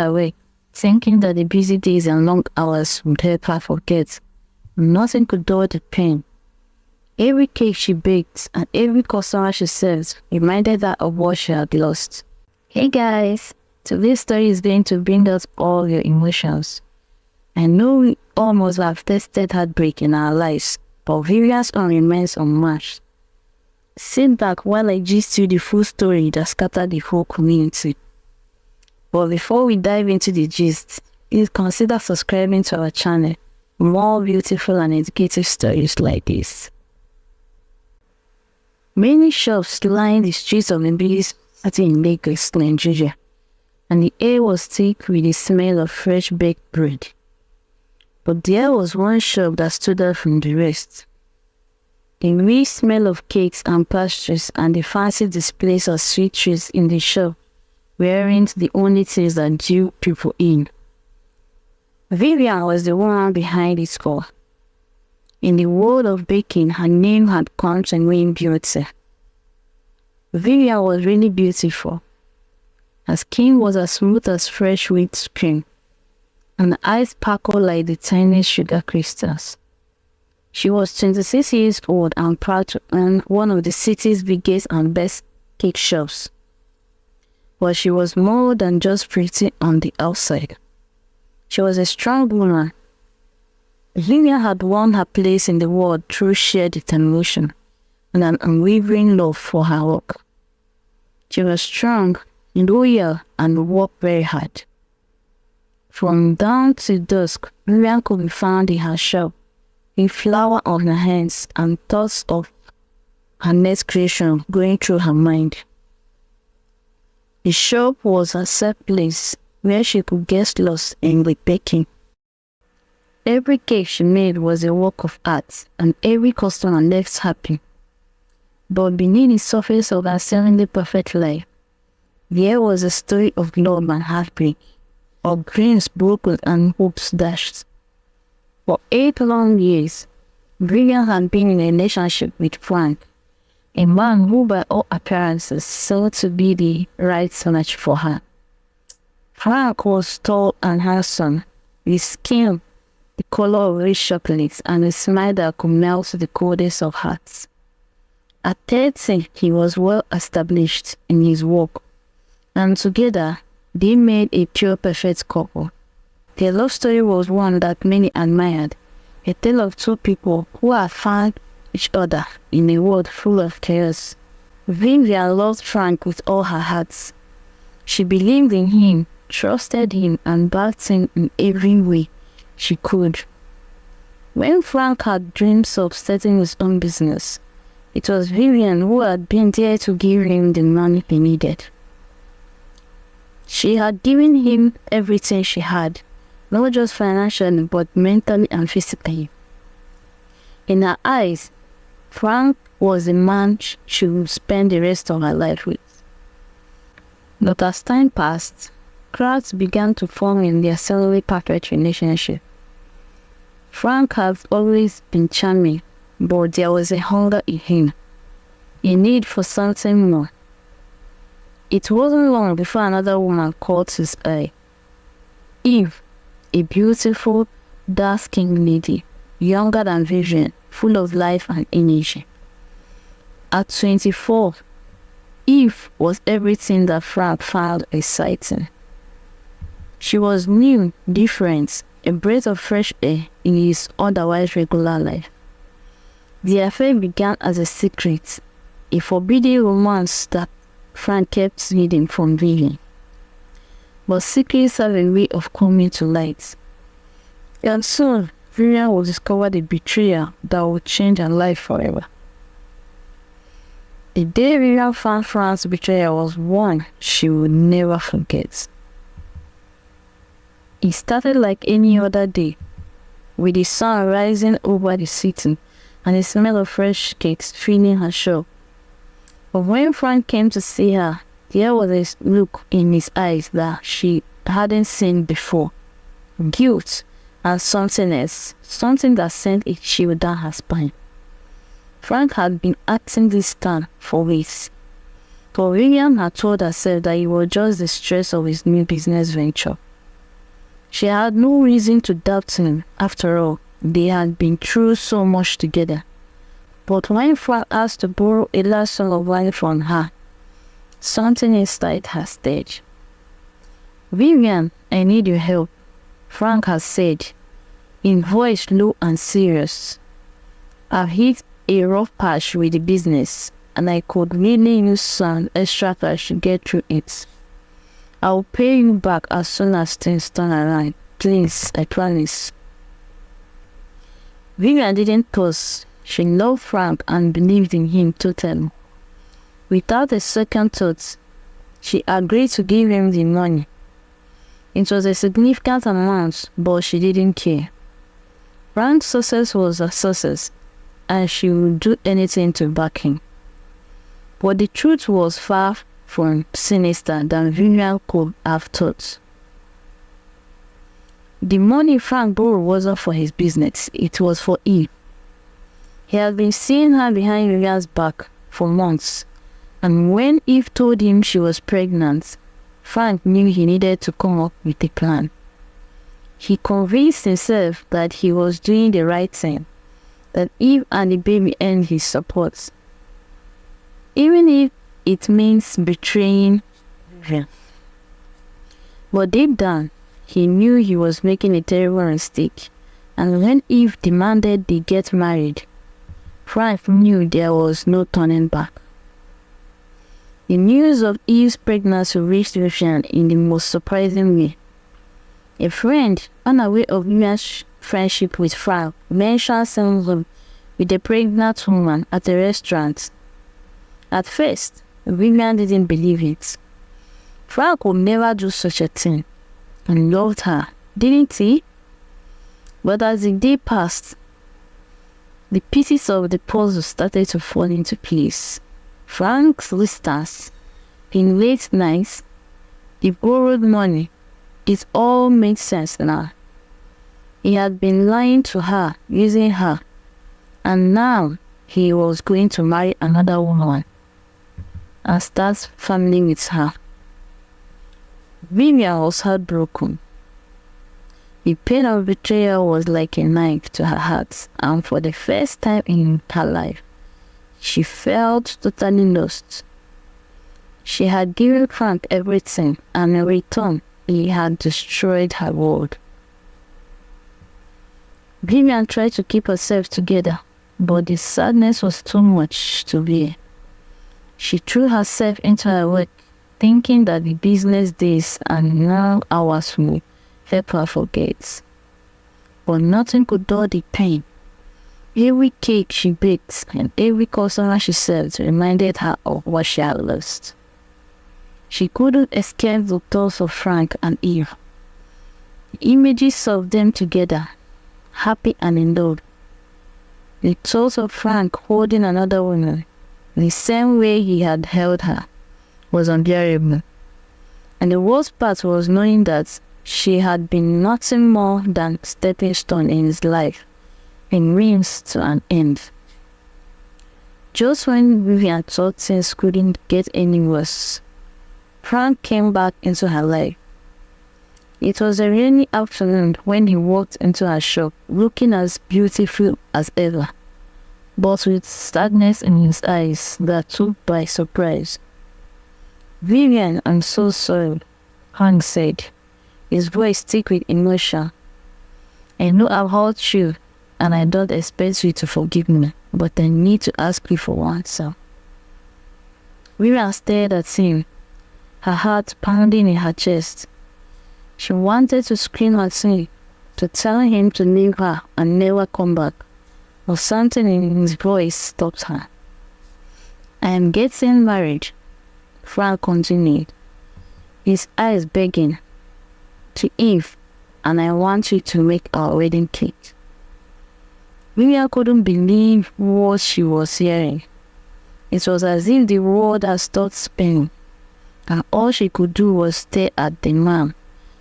away, thinking that the busy days and long hours would help her forget. Nothing could dull the pain. Every cake she baked and every customer she served reminded her of what she had lost. Hey guys, today's story is going to bring out all your emotions. I know we almost have tested heartbreak in our lives, but Vivian's own remains unmatched. Sit back while I gist you the full story that scattered the whole community. But before we dive into the gist, please consider subscribing to our channel for more beautiful and educative stories like this. Many shops line the streets of the biggest city in Lagos, Nigeria, and the air was thick with the smell of fresh baked bread. But there was one shop that stood out from the rest. The rich smell of cakes and pastries and the fancy displays of sweet treats in the shop weren't the only things that drew people in. Vivian was the woman behind it all. In the world of baking, her name had come to mean beauty. Vivian was really beautiful. Her skin was as smooth as fresh whipped cream, and her eyes sparkled like the tiniest sugar crystals. She was 26 years old and proud to own one of the city's biggest and best cake shops. But she was more than just pretty on the outside. She was a strong woman. Vivian had won her place in the world through sheer determination and an unwavering love for her work. She was strong, loyal, and worked very hard. From dawn to dusk, Vivian could be found in her shop, with flour on her hands and thoughts of her next creation going through her mind. The shop was a safe place where she could get lost in the baking. Every cake she made was a work of art, and every customer left happy. But beneath the surface of her seemingly perfect life, there was a story of love and heartbreak, of dreams broken and hopes dashed. For 8 long years, Vivian had been in a relationship with Frank, a man who by all appearances sought to be the right match for her. Frank was tall and handsome, with skin the color of rich chocolate and a smile that could melt the coldest of hearts. At 30, he was well established in his work, and together they made a pure perfect couple. Their love story was one that many admired, a tale of two people who had found each other in a world full of chaos. Vivian loved Frank with all her heart. She believed in him, trusted him, and backed him in every way she could. When Frank had dreams of starting his own business, it was Vivian who had been there to give him the money he needed. She had given him everything she had, not just financially, but mentally and physically. In her eyes, Frank was the man she would spend the rest of her life with. But as time passed, cracks began to form in their seemingly perfect relationship. Frank had always been charming, but there was a hunger in him, a need for something more. It wasn't long before another woman caught his eye. Eve, a beautiful, dark-skinned lady, younger than Vivian, full of life and energy. At 24, Eve was everything that Frank found exciting. She was new, different, a breath of fresh air in his otherwise regular life. The affair began as a secret, a forbidden romance that Frank kept hidden from Vivian. But secrets have a way of coming to light. And soon, Vivian would discover the betrayal that would change her life forever. The day Vivian found Frank's betrayal was one she would never forget. It started like any other day, with the sun rising over the city and the smell of fresh cakes filling her shop. But when Frank came to see her, there was a look in his eyes that she hadn't seen before. Guilt and something else, something that sent a chill down her spine. Frank had been acting distant for weeks, but Vivian had told herself that it was just the stress of his new business venture. She had no reason to doubt him. After all, they had been through so much together. But when Frank asked to borrow a last song of wine from her, something inside her stirred. "Vivian, I need your help," Frank had said, in voice low and serious. "I've hit a rough patch with the business, and I could really use some extra cash to get through it. I'll pay you back as soon as things turn around. Please, I promise." Vivian didn't pause. She loved Frank and believed in him totally. Without a second thought, she agreed to give him the money. It was a significant amount, but she didn't care. Frank's success was a success, and she would do anything to back him. But the truth was far from sinister than Vivian could have thought. The money Frank borrowed wasn't for his business, it was for Eve. He had been seeing her behind Vivian's back for months, and when Eve told him she was pregnant, Frank knew he needed to come up with a plan. He convinced himself that he was doing the right thing, that Eve and the baby earned his support, even if it means betraying Vivian. But deep down, he knew he was making a terrible mistake, and when Eve demanded they get married, Frank knew there was no turning back. The news of Eve's pregnancy reached Vivian in the most surprising way. A friend, unaware of Vivian's friendship with Frank, mentioned seeing him with a pregnant woman at a restaurant. At first, Vivian didn't believe it. Frank would never do such a thing, and loved her, didn't he? But as the day passed, the pieces of the puzzle started to fall into place. Frank's listeners, in late nights, the borrowed money, it all made sense now. He had been lying to her, using her, and now he was going to marry another woman and start family with her. Vivian was heartbroken. The pain of betrayal was like a knife to her heart, and for the first time in her life, she felt totally lost. She had given Frank everything, and in return, he had destroyed her world. Vivian tried to keep herself together, but the sadness was too much to bear. She threw herself into her work, thinking that the business days and long hours would help her forget. But nothing could dull the pain. Every cake she baked and every customer she served reminded her of what she had lost. She couldn't escape the thoughts of Frank and Eve. The images of them together, happy and in love. The thought of Frank holding another woman, the same way he had held her, was unbearable. And the worst part was knowing that she had been nothing more than a stepping stone in his life, in means to an end. Just when Vivian thought things couldn't get any worse, Frank came back into her life. It was a rainy afternoon when he walked into her shop, looking as beautiful as ever, but with sadness in his eyes that took by surprise. "Vivian, I'm so sorry," Frank said, his voice thick with emotion. "I know I've hurt you, and I don't expect you to forgive me, but I need to ask you for one thing." Vivian stared at him, her heart pounding in her chest. She wanted to scream at him, to tell him to leave her and never come back, but something in his voice stopped her. "I am getting married," Frank continued, his eyes begging, "to Eve, and I want you to make our wedding cake." Vivian couldn't believe what she was hearing. It was as if the world had stopped spinning, and all she could do was stare at the man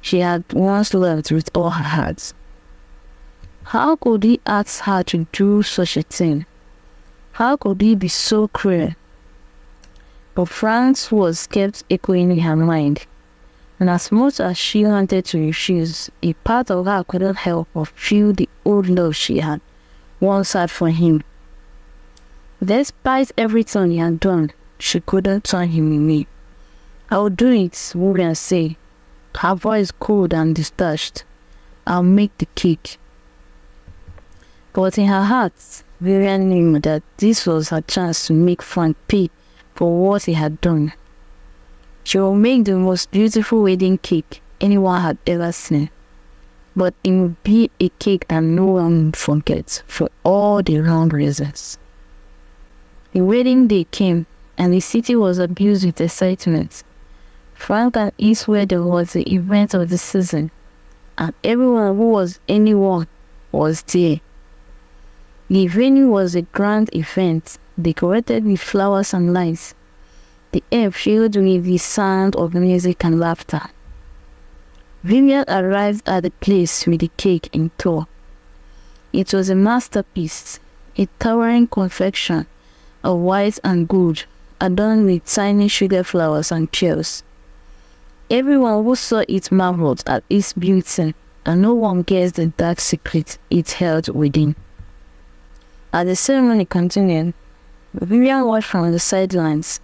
she had once loved with all her heart. How could he ask her to do such a thing? How could he be so cruel? But Frank's words kept echoing in her mind. And as much as she wanted to refuse, a part of her couldn't help but feel the old love she had once had for him. Despite everything he had done, she couldn't turn him away. "I'll do it," Vivian said, her voice cold and detached. "I'll make the cake." But in her heart, Vivian knew that this was her chance to make Frank pay for what he had done. She will make the most beautiful wedding cake anyone had ever seen. But it would be a cake that no one would forget for all the wrong reasons. The wedding day came, and the city was abuzed with excitement. Frank and Eve's wedding was the event of the season, and everyone who was anyone was there. The venue was a grand event, decorated with flowers and lights. The air filled with the sound of music and laughter. Vivian arrived at the place with the cake in tow. It was a masterpiece, a towering confection of white and gold, adorned with tiny sugar flowers and pearls. Everyone who saw it marveled at its beauty, and no one guessed the dark secret it held within. As the ceremony continued, Vivian watched from the sidelines,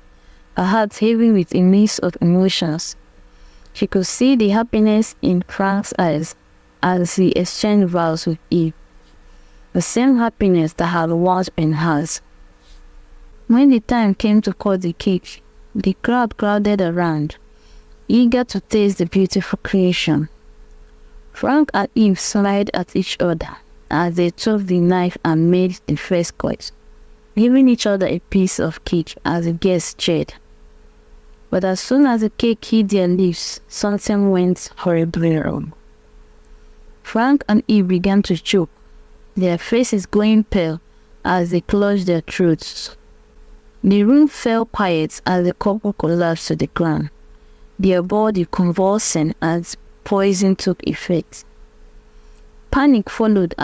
her heart heavy with a mix of emotions. She could see the happiness in Frank's eyes as he exchanged vows with Eve, the same happiness that had once been hers. When the time came to cut the cake, the crowd crowded around, eager to taste the beautiful creation. Frank and Eve smiled at each other as they took the knife and made the first cut, giving each other a piece of cake as the guests cheered. But as soon as the cake hit their lips, something went horribly wrong. Frank and Eve began to choke, their faces going pale as they clutched their throats. The room fell quiet as the couple collapsed to the ground, their body convulsing as poison took effect. Panic followed